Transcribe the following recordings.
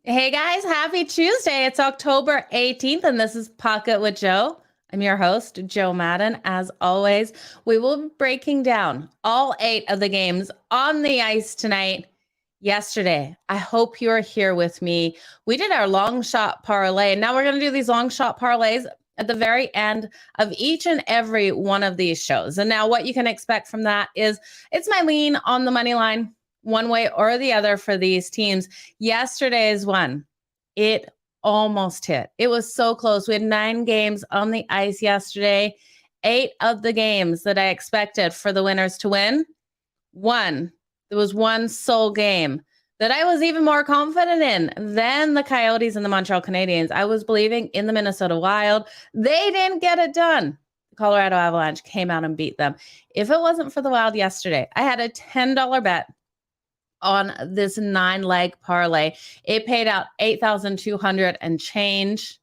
Hey guys, happy Tuesday. It's October 18th, and this is Pocket with Joe. I'm your host, Joe Madden. As always, we will be breaking down all 8 of the games on the ice tonight. Yesterday, I hope you're here with me. We did our long shot parlay, and now we're going to do these long shot parlays at the very end of each and every one of these shows. And now what you can expect from that is it's my lean on the money line, one way or the other for these teams. Yesterday's one, it almost hit. It was so close. We had 9 games on the ice yesterday. 8 of the games that I expected for the winners to win, won. There was one sole game that I was even more confident in than the Coyotes and the Montreal Canadiens. I was believing in the Minnesota Wild. They didn't get it done. The Colorado Avalanche came out and beat them. If it wasn't for the Wild yesterday, I had a $10 bet on this 9-leg parlay. It paid out $8,200 and change.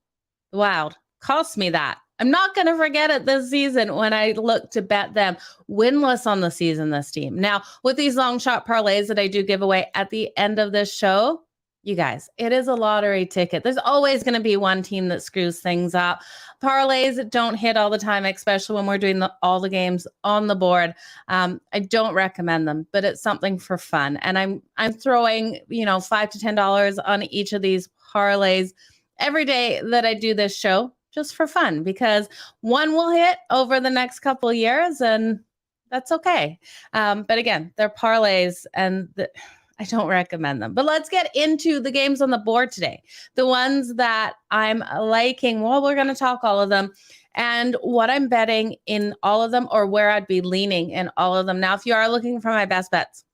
The Wild cost me that. I'm not going to forget it this season when I look to bet them winless on the season, this team. Now, with these long shot parlays that I do give away at the end of this show, you guys, it is a lottery ticket. There's always going to be one team that screws things up. Parlays don't hit all the time, especially when we're doing all the games on the board. I don't recommend them, but it's something for fun. And I'm throwing, $5 to $10 on each of these parlays every day that I do this show, just for fun, because one will hit over the next couple of years, and that's okay. But again, they're parlays, and I don't recommend them. But let's get into the games on the board today. The ones that I'm liking, well, we're going to talk all of them and what I'm betting in all of them, or where I'd be leaning in all of them. Now, if you are looking for my best bets,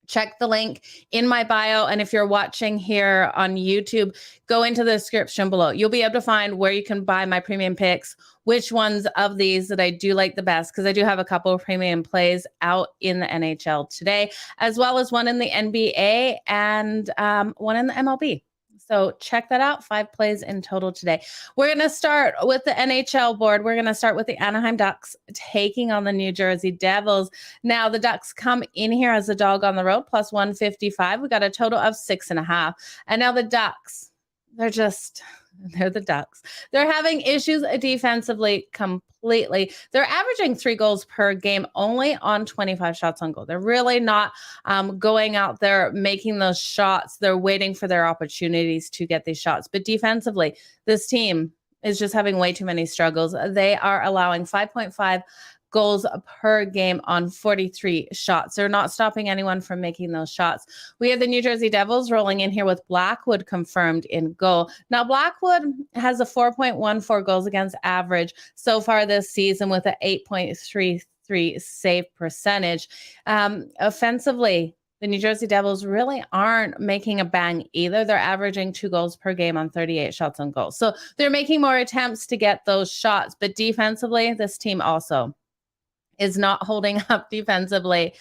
check the link in my bio. And if you're watching here on YouTube, go into the description below. You'll be able to find where you can buy my premium picks, which ones of these that I do like the best, because I do have a couple of premium plays out in the NHL today, as well as one in the NBA and one in the MLB. So check that out. 5 plays in total today. We're going to start with the NHL board. We're going to start with the Anaheim Ducks taking on the New Jersey Devils. Now, the Ducks come in here as a dog on the road, plus 155. We got a total of 6.5. And now the Ducks, they're the Ducks. They're having issues defensively completely. They're averaging 3 goals per game only on 25 shots on goal. They're really not going out there making those shots. They're waiting for their opportunities to get these shots. But defensively, this team is just having way too many struggles. They are allowing 5.5 goals per game on 43 shots. They're not stopping anyone from making those shots. We have the New Jersey Devils rolling in here with Blackwood confirmed in goal. Now, Blackwood has a 4.14 goals against average so far this season with an 8.33 save percentage. Offensively, the New Jersey Devils really aren't making a bang either. They're averaging 2 goals per game on 38 shots on goal. So they're making more attempts to get those shots. But defensively, this team also is not holding up defensively,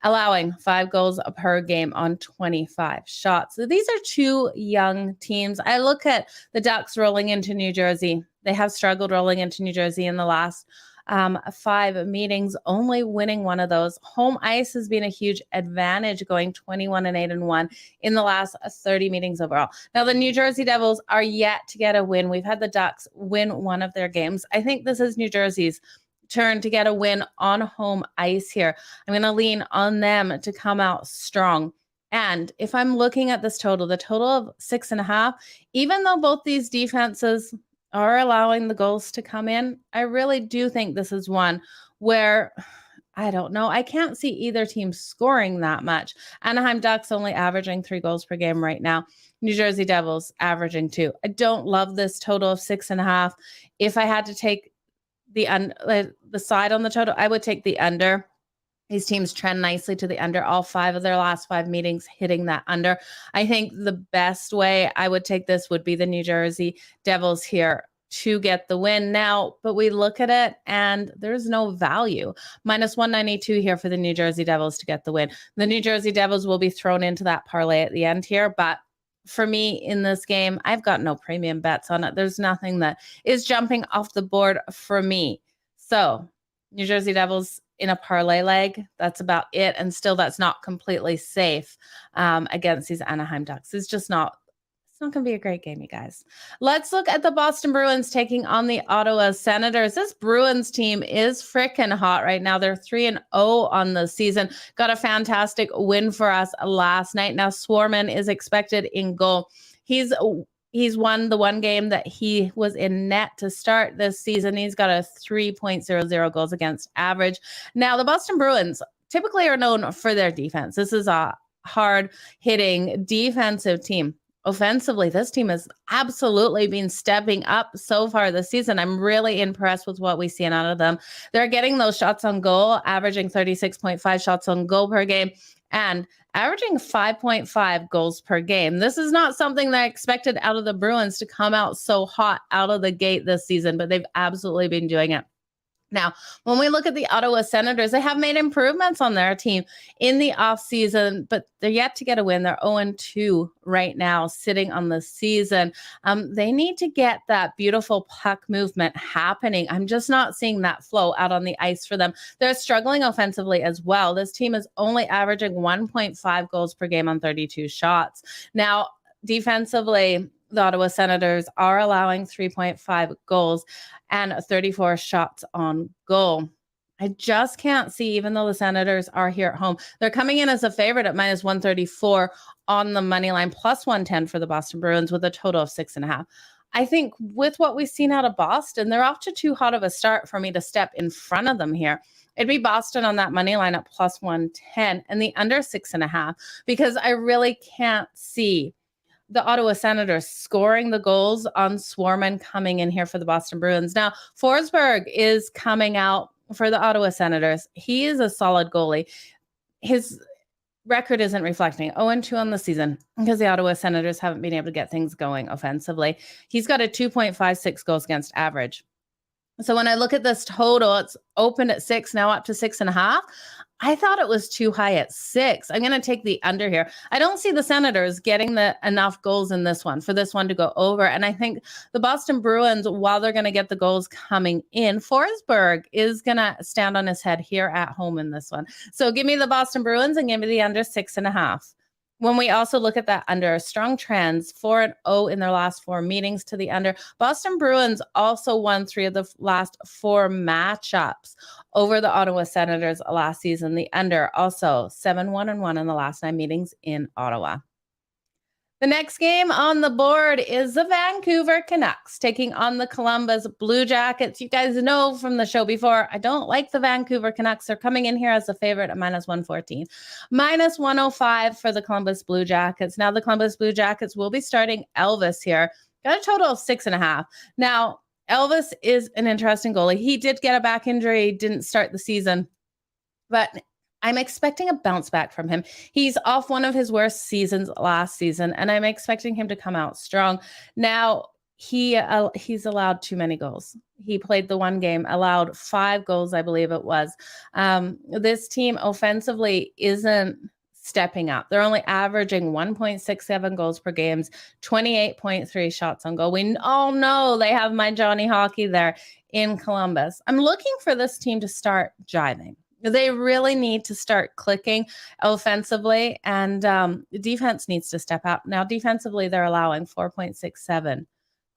allowing 5 goals per game on 25 shots. So these are 2 young teams. I look at the Ducks rolling into New Jersey. They have struggled rolling into New Jersey in the last 5 meetings, only winning one of those. Home ice has been a huge advantage, going 21-8-1 in the last 30 meetings overall. Now, the New Jersey Devils are yet to get a win. We've had the Ducks win one of their games. I think this is New Jersey's turn to get a win on home ice here. I'm going to lean on them to come out strong. And if I'm looking at this total, the total of 6.5, even though both these defenses are allowing the goals to come in, I really do think this is one where, I don't know, I can't see either team scoring that much. Anaheim Ducks only averaging 3 goals per game right now. New Jersey Devils averaging 2. I don't love this total of 6.5. If I had to take the side on the total, I would take the under. These teams trend nicely to the under. All 5 of their last 5 meetings hitting that under. I think the best way I would take this would be the New Jersey Devils here to get the win now. But we look at it and there's no value. Minus 192 here for the New Jersey Devils to get the win. The New Jersey Devils will be thrown into that parlay at the end here, but for me in this game, I've got no premium bets on it. There's nothing that is jumping off the board for me. So New Jersey Devils in a parlay leg, that's about it. And still, that's not completely safe against these Anaheim Ducks. It's just not It's not going to be a great game, you guys. Let's look at the Boston Bruins taking on the Ottawa Senators. This Bruins team is freaking hot right now. They're 3-0 on the season. Got a fantastic win for us last night. Now Swarman is expected in goal. He's won the one game that he was in net to start this season. He's got a 3.00 goals against average. Now, the Boston Bruins typically are known for their defense. This is a hard-hitting defensive team. Offensively, this team has absolutely been stepping up so far this season. I'm really impressed with what we've seen out of them. They're getting those shots on goal, averaging 36.5 shots on goal per game, and averaging 5.5 goals per game. This is not something that I expected out of the Bruins to come out so hot out of the gate this season, but they've absolutely been doing it. Now, when we look at the Ottawa Senators, they have made improvements on their team in the offseason, but they're yet to get a win. They're 0-2 right now, sitting on the season. They need to get that beautiful puck movement happening. I'm just not seeing that flow out on the ice for them. They're struggling offensively as well. This team is only averaging 1.5 goals per game on 32 shots. Now, defensively, the Ottawa Senators are allowing 3.5 goals and 34 shots on goal. I just can't see, even though the Senators are here at home, they're coming in as a favorite at minus 134 on the money line, plus 110 for the Boston Bruins with a total of 6.5. I think with what we've seen out of Boston, they're off to too hot of a start for me to step in front of them here. It'd be Boston on that money line at plus 110 and the under 6.5, because I really can't see the Ottawa Senators scoring the goals on Swarman coming in here for the Boston Bruins. Now, Forsberg is coming out for the Ottawa Senators. He is a solid goalie. His record isn't reflecting 0-2 on the season because the Ottawa Senators haven't been able to get things going offensively. He's got a 2.56 goals against average. So when I look at this total, it's opened at 6, now up to 6.5. I thought it was too high at 6. I'm going to take the under here. I don't see the Senators getting enough goals in this one for this one to go over. And I think the Boston Bruins, while they're going to get the goals coming in, Forsberg is going to stand on his head here at home in this one. So give me the Boston Bruins and give me the under 6.5. When we also look at that under, strong trends, 4-0 in their last 4 meetings to the under. Boston Bruins also won 3 of the last 4 matchups over the Ottawa Senators last season. The under also 7-1-1 in the last 9 meetings in Ottawa. The next game on the board is the Vancouver Canucks taking on the Columbus Blue Jackets. You guys know from the show before, I don't like the Vancouver Canucks. They're coming in here as a favorite at minus 114. Minus 105 for the Columbus Blue Jackets. Now, the Columbus Blue Jackets will be starting Elvis here. Got a total of 6.5. Now, Elvis is an interesting goalie. He did get a back injury, didn't start the season, but I'm expecting a bounce back from him. He's off one of his worst seasons last season, and I'm expecting him to come out strong. Now, he's allowed too many goals. He played the one game, allowed 5 goals, I believe it was. This team offensively isn't stepping up. They're only averaging 1.67 goals per game, 28.3 shots on goal. We all know they have my Johnny Hockey there in Columbus. I'm looking for this team to start jiving. They really need to start clicking offensively, and defense needs to step out. Now, defensively, they're allowing 4.67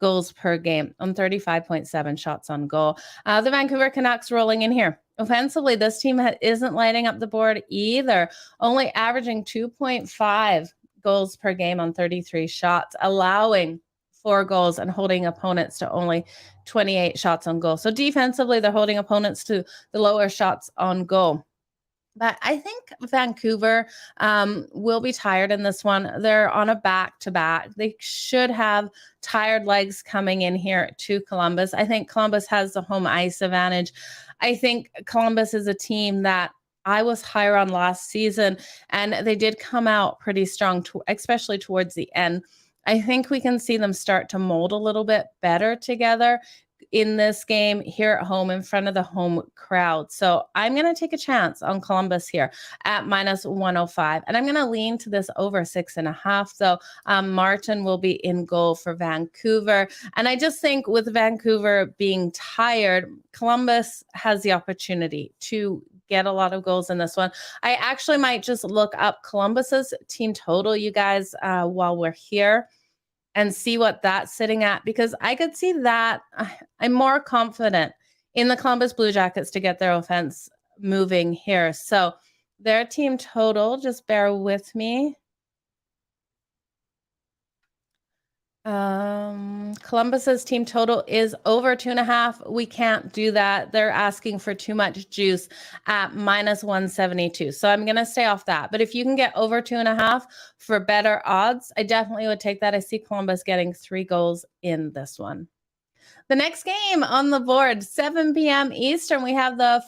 goals per game on 35.7 shots on goal. The Vancouver Canucks rolling in here. Offensively, this team isn't lighting up the board either, only averaging 2.5 goals per game on 33 shots, allowing 4 goals and holding opponents to only 28 shots on goal. So defensively, they're holding opponents to the lower shots on goal. But I think Vancouver will be tired in this one. They're on a back-to-back. They should have tired legs coming in here to Columbus. I think Columbus has the home ice advantage. I think Columbus is a team that I was higher on last season, and they did come out pretty strong, especially towards the end. I think we can see them start to mold a little bit better together in this game here at home in front of the home crowd. So I'm going to take a chance on Columbus here at minus 105. And I'm going to lean to this over 6.5. So Martin will be in goal for Vancouver. And I just think with Vancouver being tired, Columbus has the opportunity to get a lot of goals in this one. I actually might just look up Columbus's team total, you guys, while we're here. and see what that's sitting at, because I could see that. I'm more confident in the Columbus Blue Jackets to get their offense moving here. So their team total, just bear with me. Columbus's team total is over 2.5. We can't do that. They're asking for too much juice at -172. So I'm going to stay off that. But if you can get over 2.5 for better odds, I definitely would take that. I see Columbus getting 3 goals in this one. The next game on the board, 7 p.m. Eastern, we have the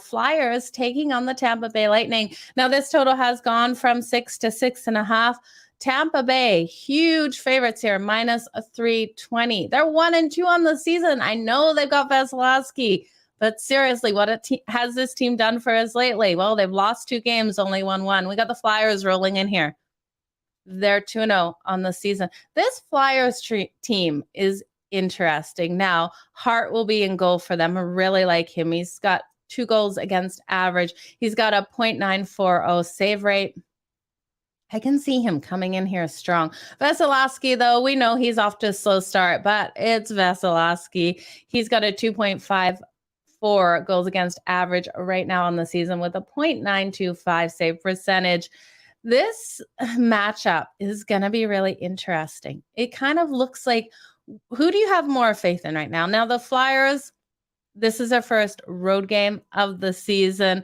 Flyers taking on the Tampa Bay Lightning. Now, this total has gone from 6 to 6.5. Tampa Bay, huge favorites here, -320. They're 1-2 on the season. I know they've got Vasilevsky, but seriously, what has this team done for us lately? Well, they've lost 2 games, only won 1. We got the Flyers rolling in here. They're 2-0 on the season. This Flyers team is interesting. Now, Hart will be in goal for them. I really like him. He's got 2 goals against average. He's got a .940 save rate. I can see him coming in here strong. Vasilevsky, though, we know he's off to a slow start, but it's Vasilevsky. He's got a 2.54 goals against average right now on the season with a .925 save percentage. This matchup is going to be really interesting. It kind of looks like, who do you have more faith in right now? Now, the Flyers, this is their first road game of the season.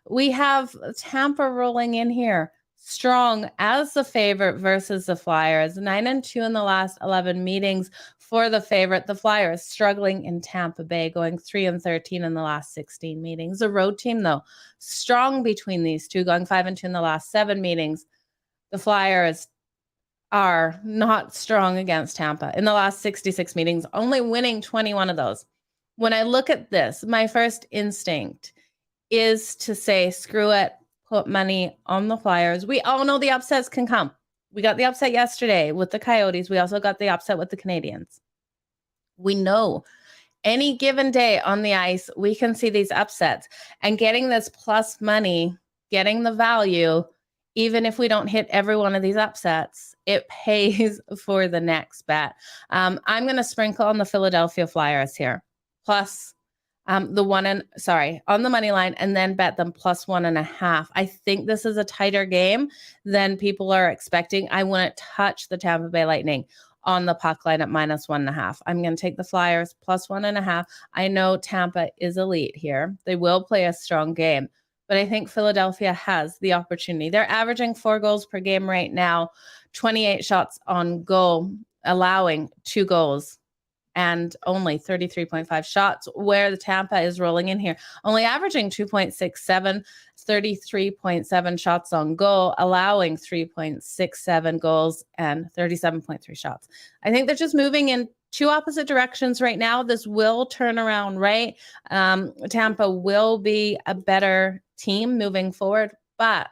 We have Tampa rolling in here strong as the favorite versus the Flyers. 9-2 in the last 11 meetings for the favorite. The Flyers struggling in Tampa Bay, going 3-13 in the last 16 meetings. The road team, though, strong between these two, going 5-2 in the last 7 meetings. The Flyers are not strong against Tampa. In the last 66 meetings, only winning 21 of those. When I look at this, my first instinct is to say, screw it, put money on the Flyers. We all know the upsets can come. We got the upset yesterday with the Coyotes. We also got the upset with the Canadiens. We know any given day on the ice, we can see these upsets. And getting this plus money, getting the value, even if we don't hit every one of these upsets, it pays for the next bet. I'm going to sprinkle on the Philadelphia Flyers here. Plus on the money line, and then bet them +1.5. I think this is a tighter game than people are expecting. I wouldn't touch the Tampa Bay Lightning on the puck line at -1.5. I'm going to take the Flyers +1.5. I know Tampa is elite here. They will play a strong game, but I think Philadelphia has the opportunity. They're averaging 4 goals per game right now, 28 shots on goal, allowing 2 goals and only 33.5 shots, where the Tampa is rolling in here, only averaging 2.67, 33.7 shots on goal, allowing 3.67 goals and 37.3 shots. I think they're just moving in 2 opposite directions right now. This will turn around, right? Tampa will be a better team moving forward, but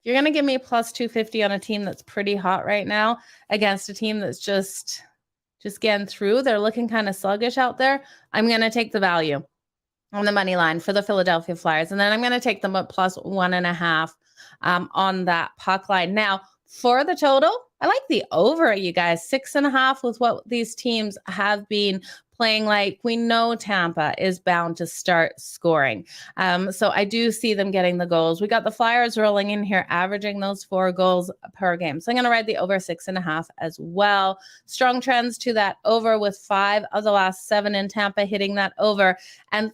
you're going to give me +250 on a team that's pretty hot right now against a team that's just getting through. They're looking kind of sluggish out there. I'm going to take the value on the money line for the Philadelphia Flyers. And then I'm going to take them up +1.5 on that puck line. Now, for the total, I like the over, you guys. 6.5 with what these teams have been playing like. We know Tampa is bound to start scoring. So I do see them getting the goals. We got the Flyers rolling in here, averaging those 4 goals per game. So I'm going to ride the over 6.5 as well. Strong trends to that over, with 5 of the last 7 in Tampa hitting that over, and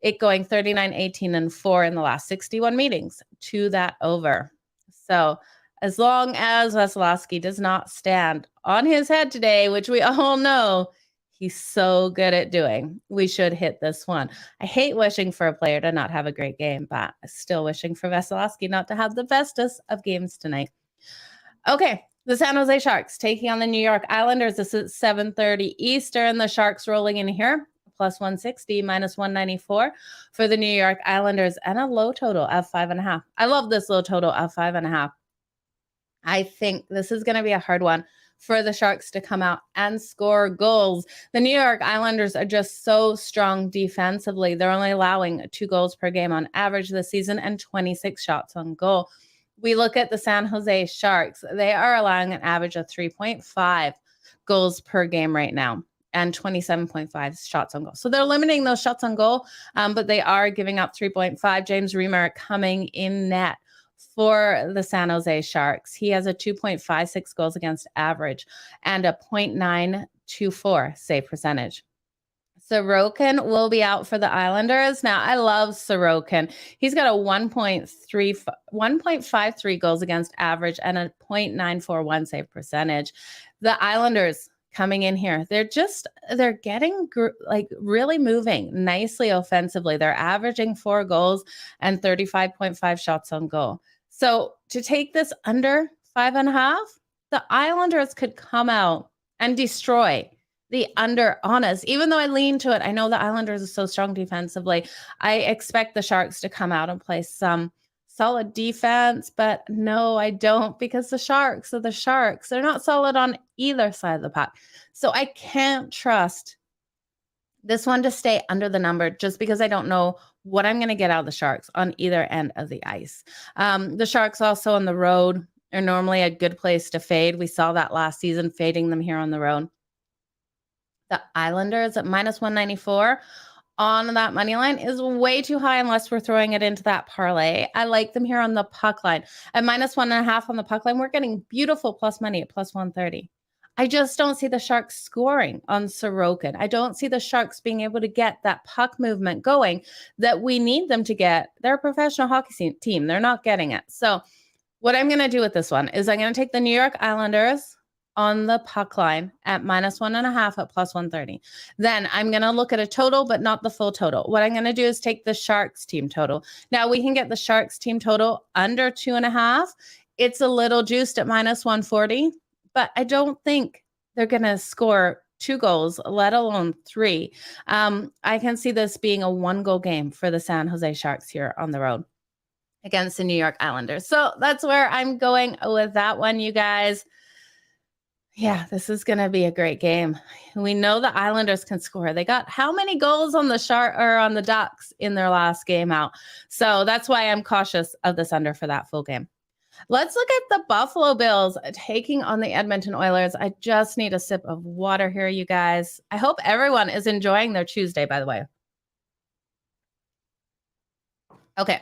it going 39-18-4 in the last 61 meetings to that over. So as long as Vasilevsky does not stand on his head today, which we all know he's so good at doing, we should hit this one. I hate wishing for a player to not have a great game, but I'm still wishing for Vasilevsky not to have the bestest of games tonight. Okay, the San Jose Sharks taking on the New York Islanders. This is 7:30 Eastern. The Sharks rolling in here, +160, -194 for the New York Islanders, and a low total of 5.5. I love this low total of 5.5. I think this is going to be a hard one for the Sharks to come out and score goals. The New York Islanders are just so strong defensively. They're only allowing 2 goals per game on average this season and 26 shots on goal. We look at the San Jose Sharks. They are allowing an average of 3.5 goals per game right now and 27.5 shots on goal. So they're limiting those shots on goal, but they are giving up 3.5. James Reimer coming in net for the San Jose Sharks. He has a 2.56 goals against average and a 0.924 save percentage. Sorokin will be out for the Islanders. Now, I love Sorokin. He's got a 1.53 goals against average and a 0.941 save percentage. The Islanders coming in here, they're getting really moving nicely offensively. They're averaging 4 goals and 35.5 shots on goal. So to take this under 5.5, the Islanders could come out and destroy the under on us. Even though I lean to it, I know the Islanders are so strong defensively. I expect the Sharks to come out and play some solid defense, but no, I don't, because the Sharks are the Sharks. They're not solid on either side of the puck. So I can't trust this one to stay under the number just because I don't know what I'm going to get out of the Sharks on either end of the ice. The Sharks also on the road are normally a good place to fade. We saw that last season, fading them here on the road. The Islanders at minus 194 on that money line is way too high unless we're throwing it into that parlay. I like them here on the puck line. At minus 1.5 on the puck line, we're getting beautiful plus money at plus 130. I just don't see the Sharks scoring on Sorokin. I don't see the Sharks being able to get that puck movement going that we need them to get. They're a professional hockey team. They're not getting it. So what I'm going to do with this one is I'm going to take the New York Islanders on the puck line at minus 1.5 at plus 130. Then I'm going to look at a total, but not the full total. What I'm going to do is take the Sharks team total. Now we can get the Sharks team total under 2.5. It's a little juiced at minus 140, but I don't think they're going to score 2 goals, let alone 3. I can see this being a 1-goal game for the San Jose Sharks here on the road against the New York Islanders. So that's where I'm going with that one, you guys. Yeah, this is going to be a great game. We know the Islanders can score. They got how many goals on the Ducks in their last game out? So that's why I'm cautious of this under for that full game. Let's look at the Buffalo Bills taking on the Edmonton Oilers. I just need a sip of water here, you guys. I hope everyone is enjoying their Tuesday, by the way. Okay.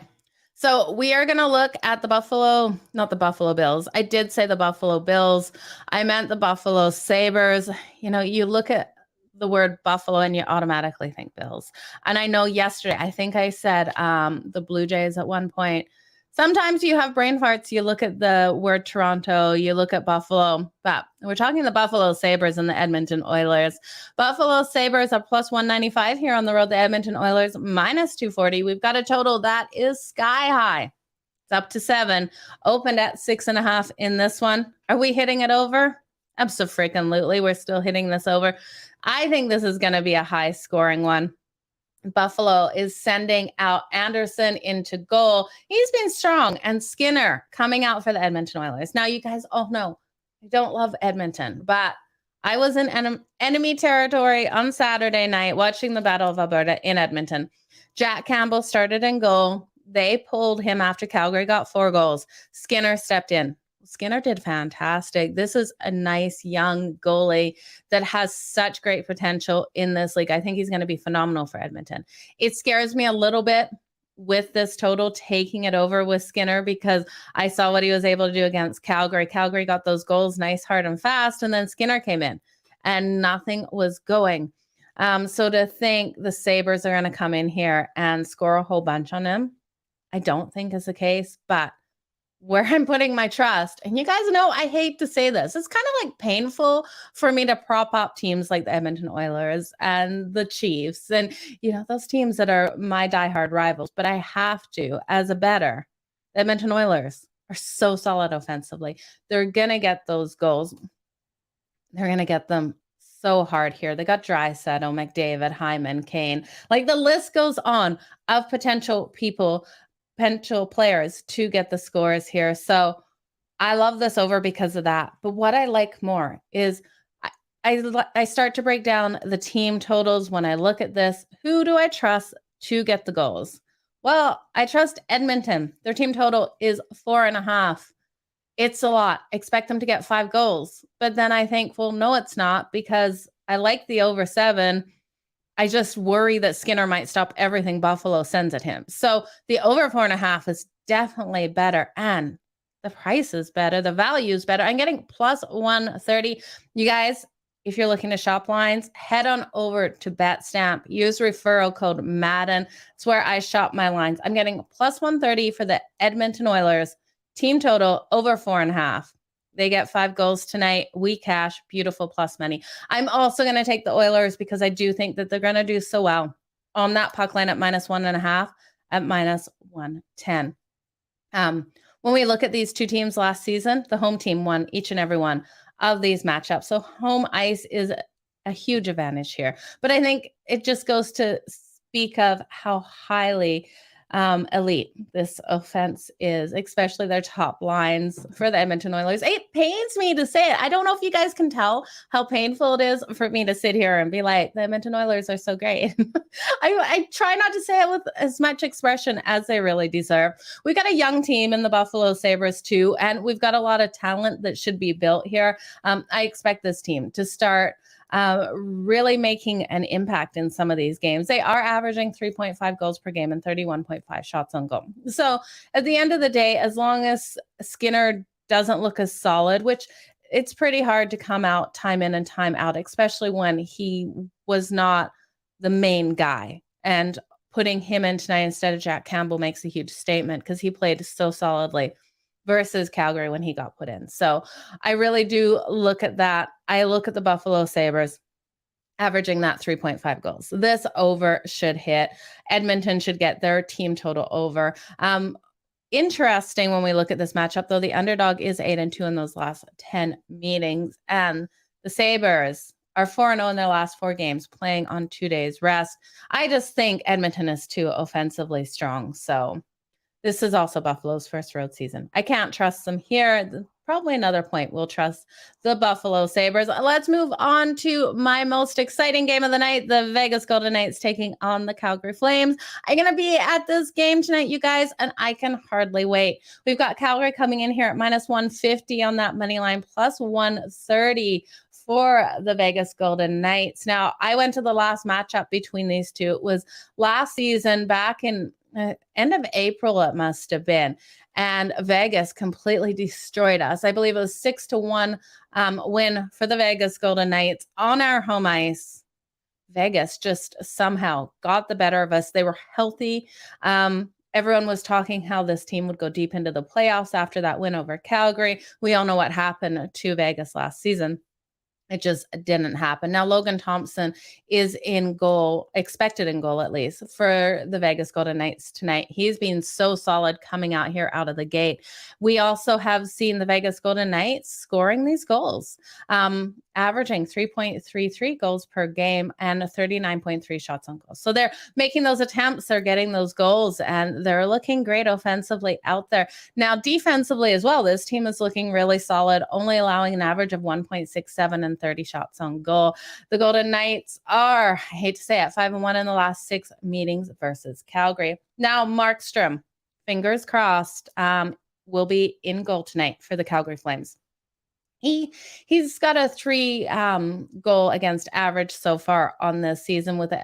So we are going to look at not the Buffalo Bills. I did say the Buffalo Bills. I meant the Buffalo Sabres. You know, you look at the word Buffalo and you automatically think Bills. And I know yesterday, I think I said the Blue Jays at one point. Sometimes you have brain farts. You look at the word Toronto, you look at Buffalo, but we're talking the Buffalo Sabres and the Edmonton Oilers. Buffalo Sabres are plus 195 here on the road. The Edmonton Oilers minus 240. We've got a total that is sky high. It's up to 7. Opened at 6.5 in this one. Are we hitting it over? Abso-freaking-lutely. We're still hitting this over. I think this is going to be a high scoring one. Buffalo is sending out Anderson into goal. He's been strong. And Skinner coming out for the Edmonton Oilers. Now, you guys all know I don't love Edmonton, but I was in enemy territory on Saturday night watching the Battle of Alberta in Edmonton. Jack Campbell started in goal. They pulled him after Calgary got 4 goals. Skinner stepped in. Skinner did fantastic. This is a nice young goalie that has such great potential in this league. I think he's going to be phenomenal for Edmonton. It scares me a little bit with this total taking it over with Skinner because I saw what he was able to do against Calgary. Calgary got those goals nice, hard, and fast, and then Skinner came in and nothing was going. So to think the Sabres are going to come in here and score a whole bunch on him, I don't think is the case, but where I'm putting my trust, and you guys know I hate to say this, it's kind of like painful for me to prop up teams like the Edmonton Oilers and the Chiefs and, you know, those teams that are my diehard rivals, but I have to as a bettor. The Edmonton Oilers are so solid offensively. They're going to get those goals. They're going to get them so hard here. They got Draisaitl, McDavid, Hyman, Kane. Like the list goes on of potential players to get the scores here. So I love this over because of that. But what I like more is I start to break down the team totals when I look at this. Who do I trust to get the goals? Well, I trust Edmonton. Their team total is 4.5. It's a lot. Expect them to get 5 goals. But then I think, well, no, it's not, because I like the over 7. I just worry that Skinner might stop everything Buffalo sends at him. So the over 4.5 is definitely better. And the price is better. The value is better. I'm getting plus 130. You guys, if you're looking to shop lines, head on over to Betstamp. Use referral code Madden. It's where I shop my lines. I'm getting plus 130 for the Edmonton Oilers. Team total over 4.5. They get 5 goals tonight. We cash. Beautiful plus money. I'm also going to take the Oilers because I do think that they're going to do so well on that puck line at -1.5 at -110. When we look at these two teams last season, the home team won each and every one of these matchups. So home ice is a huge advantage here. But I think it just goes to speak of how highly elite this offense is, especially their top lines for the Edmonton Oilers. It pains me to say it. I don't know if you guys can tell how painful it is for me to sit here and be like, the Edmonton Oilers are so great. I try not to say it with as much expression as they really deserve. We've got a young team in the Buffalo Sabres too, and we've got a lot of talent that should be built here. I expect this team to start really making an impact in some of these games. They are averaging 3.5 goals per game and 31.5 shots on goal. So at the end of the day, as long as Skinner doesn't look as solid, which it's pretty hard to come out time in and time out, especially when he was not the main guy. And putting him in tonight instead of Jack Campbell makes a huge statement because he played so solidly versus Calgary when he got put in. So I really do look at that. I look at the Buffalo Sabres averaging that 3.5 goals. This over should hit. Edmonton should get their team total over. Interesting when we look at this matchup, though, the underdog is 8-2 in those last 10 meetings. And the Sabres are 4-0 in their last 4 games, playing on 2 days rest. I just think Edmonton is too offensively strong. So this is also Buffalo's first road season. I can't trust them here. Probably another point we'll trust the Buffalo Sabres. Let's move on to my most exciting game of the night, the Vegas Golden Knights taking on the Calgary Flames. I'm going to be at this game tonight, you guys, and I can hardly wait. We've got Calgary coming in here at -150 on that money line, plus 130 for the Vegas Golden Knights. Now, I went to the last matchup between these two. It was last season back in end of April, it must have been. And Vegas completely destroyed us. I believe it was 6-1 win for the Vegas Golden Knights on our home ice. Vegas just somehow got the better of us. They were healthy. Everyone was talking how this team would go deep into the playoffs after that win over Calgary. We all know what happened to Vegas last season. It just didn't happen. Now, Logan Thompson is in goal, expected in goal at least, for the Vegas Golden Knights tonight. He's been so solid coming out here out of the gate. We also have seen the Vegas Golden Knights scoring these goals, averaging 3.33 goals per game and 39.3 shots on goal. So they're making those attempts, they're getting those goals, and they're looking great offensively out there. Now, defensively as well, this team is looking really solid, only allowing an average of 1.67 and 30 shots on goal. The Golden Knights are, I hate to say it, 5-1 in the last 6 meetings versus Calgary. Now, Markstrom, fingers crossed, will be in goal tonight for the Calgary Flames. He's got a 3 goal against average so far on this season with a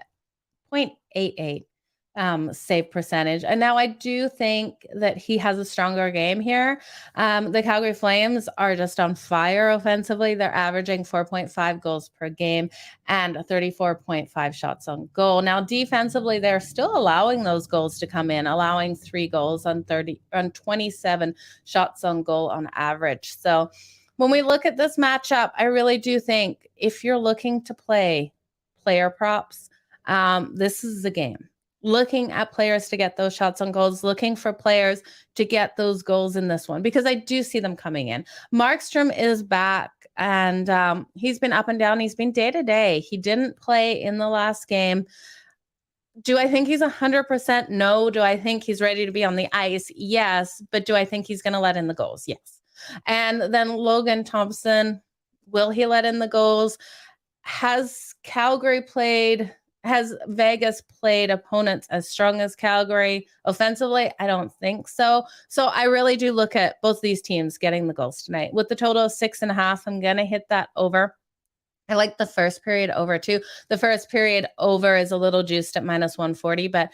0.88 save percentage. And now I do think that he has a stronger game here. The Calgary Flames are just on fire offensively. They're averaging 4.5 goals per game and 34.5 shots on goal. Now, defensively, they're still allowing those goals to come in, allowing 3 goals on 27 shots on goal on average. So when we look at this matchup, I really do think if you're looking to play player props, this is the game. Looking at players to get those shots on goals, looking for players to get those goals in this one, because I do see them coming in. Markstrom is back, and he's been up and down. He's been day to day. He didn't play in the last game. Do I think he's 100%? No. Do I think he's ready to be on the ice? Yes. But do I think he's going to let in the goals? Yes. And then Logan Thompson, will he let in the goals? Has Calgary played Has Vegas played opponents as strong as Calgary offensively? I don't think so. So I really do look at both these teams getting the goals tonight. With the total of 6.5, I'm going to hit that over. I like the first period over too. The first period over is a little juiced at -140, but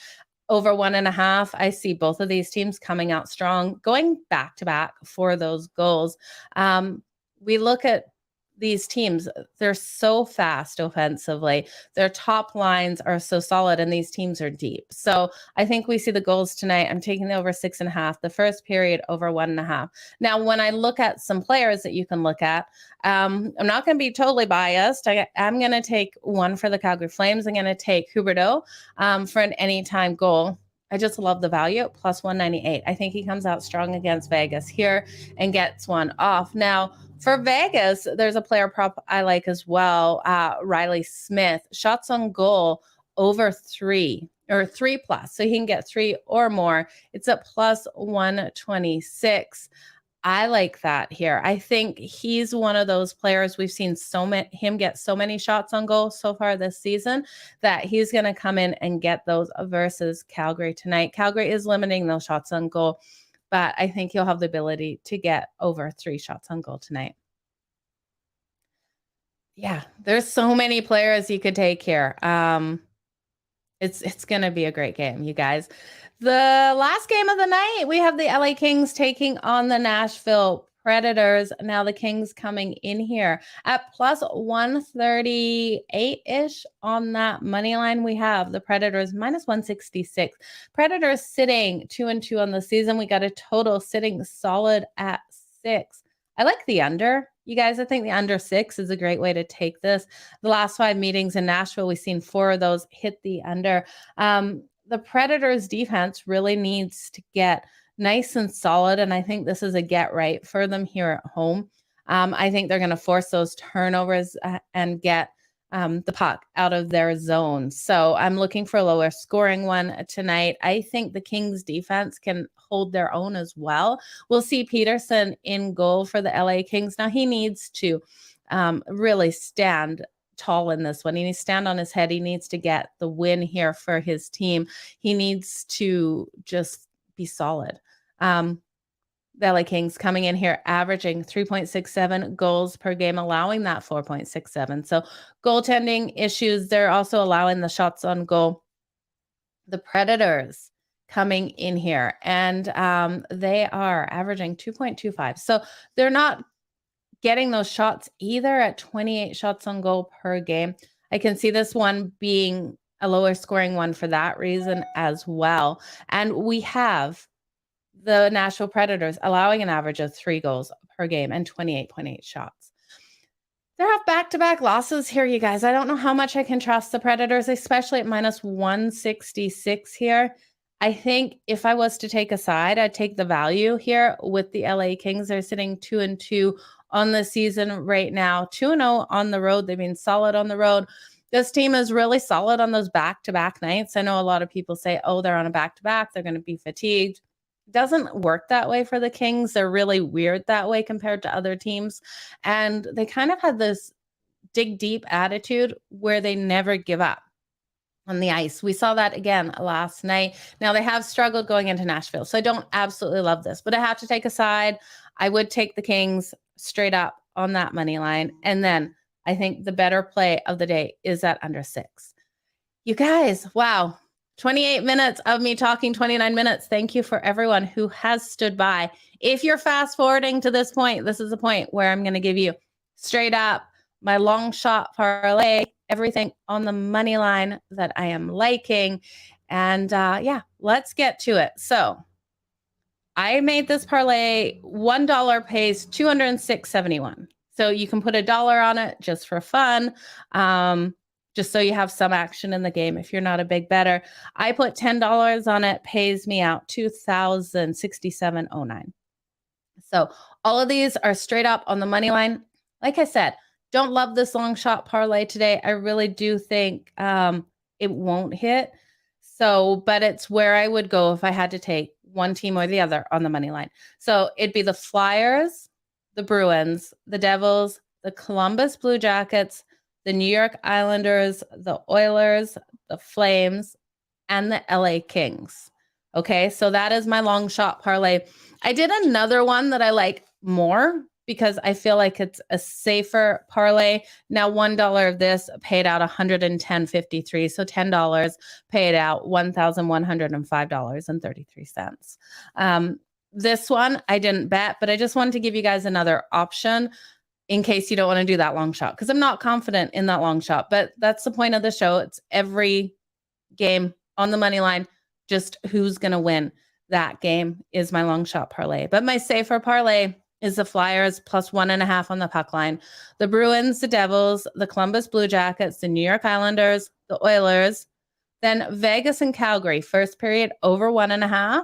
over 1.5, I see both of these teams coming out strong, going back to back for those goals. We look at these teams, they're so fast offensively. Their top lines are so solid, and these teams are deep. So I think we see the goals tonight. I'm taking the over 6.5, the first period over 1.5. Now, when I look at some players that you can look at, I'm not going to be totally biased. I'm going to take one for the Calgary Flames. I'm going to take Huberdeau for an anytime goal. I just love the value, plus 198. I think he comes out strong against Vegas here and gets one off. Now, for Vegas, there's a player prop I like as well, Riley Smith. Shots on goal over 3 or 3+. So he can get 3 or more. It's at plus 126. I like that here. I think he's one of those players we've seen him get so many shots on goal so far this season that he's going to come in and get those versus Calgary tonight. Calgary is limiting those shots on goal, but I think he'll have the ability to get over 3 shots on goal tonight. Yeah, there's so many players you could take here. It's going to be a great game, you guys. The last game of the night, we have the LA Kings taking on the Nashville Predators. Now the Kings coming in here at plus 138-ish on that money line. We have the Predators minus 166. Predators sitting 2-2 on the season. We got a total sitting solid at 6. I like the under. You guys, I think the under 6 is a great way to take this. The last 5 meetings in Nashville, we've seen 4 of those hit the under. The Predators defense really needs to get nice and solid, and I think this is a get right for them here at home. I think they're going to force those turnovers and get the puck out of their zone. So I'm looking for a lower scoring one tonight. I think the Kings defense can hold their own as well. We'll see Peterson in goal for the LA Kings. Now he needs to really stand tall in this one. He needs to stand on his head. He needs to get the win here for his team. He needs to just be solid. The LA Kings coming in here averaging 3.67 goals per game, allowing that 4.67. So goaltending issues, they're also allowing the shots on goal. The Predators coming in here, and they are averaging 2.25. So they're not getting those shots either at 28 shots on goal per game. I can see this one being a lower scoring one for that reason as well. And we have the Nashville Predators allowing an average of 3 goals per game and 28.8 shots. They have back-to-back losses here, you guys. I don't know how much I can trust the Predators, especially at minus 166 here. I think if I was to take a side, I'd take the value here with the LA Kings. They're sitting 2-2 on the season right now, 2-0 on the road. They've been solid on the road. This team is really solid on those back-to-back nights. I know a lot of people say, oh, they're on a back-to-back, they're going to be fatigued. It doesn't work that way for the Kings. They're really weird that way compared to other teams. And they kind of had this dig deep attitude where they never give up on the ice. We saw that again last night. Now they have struggled going into Nashville, so I don't absolutely love this, but I have to take a side. I would take the Kings straight up on that money line. And then I think the better play of the day is at under 6. You guys, wow. 28 minutes of me talking, 29 minutes. Thank you for everyone who has stood by. If you're fast forwarding to this point, this is the point where I'm going to give you straight up my long shot parlay, everything on the money line that I am liking. And yeah, let's get to it. So I made this parlay. $1 pays $206.71. So you can put $1 on it just for fun. Just so you have some action in the game if you're not a big bettor. I put $10 on it, pays me out $2,067.09. So all of these are straight up on the money line. Like I said, don't love this long shot parlay today. I really do think it won't hit. So, but it's where I would go if I had to take one team or the other on the money line. So it'd be the Flyers, the Bruins, the Devils, the Columbus Blue Jackets, the New York Islanders, the Oilers, the Flames, and the LA Kings. Okay, so that is my long shot parlay. I did another one that I like more because I feel like it's a safer parlay. Now, $1 of this paid out $110.53. So $10 paid out $1,105.33. This one I didn't bet, but I just wanted to give you guys another option in case you don't want to do that long shot, because I'm not confident in that long shot. But that's the point of the show. It's every game on the money line, just who's going to win that game is my long shot parlay. But my safer parlay is the Flyers plus 1.5 on the puck line, the Bruins, the Devils, the Columbus Blue Jackets, the New York Islanders, the Oilers, then Vegas and Calgary, first period over 1.5,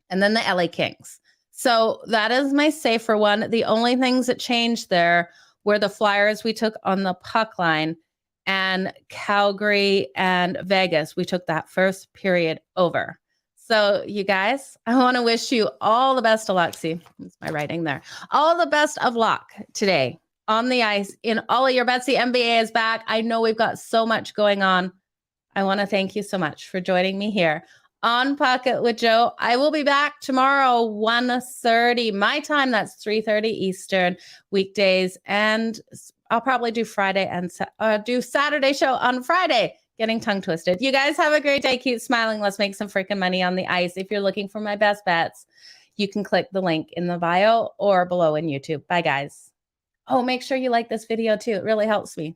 and then the LA Kings. So that is my safer one. The only things that changed there were the Flyers we took on the puck line, and Calgary and Vegas, we took that first period over. So you guys, I want to wish you all the best of luck. See, that's my writing there. All the best of luck today on the ice in all of your bets. The NBA is back. I know we've got so much going on. I want to thank you so much for joining me here on Pocket with Joe. I will be back tomorrow, 1:30 my time. That's 3:30 Eastern, weekdays. And I'll probably do Friday and do Saturday show on Friday. Getting tongue twisted. You guys have a great day. Keep smiling. Let's make some freaking money on the ice. If you're looking for my best bets, you can click the link in the bio or below in YouTube. Bye, guys. Oh, make sure you like this video too. It really helps me.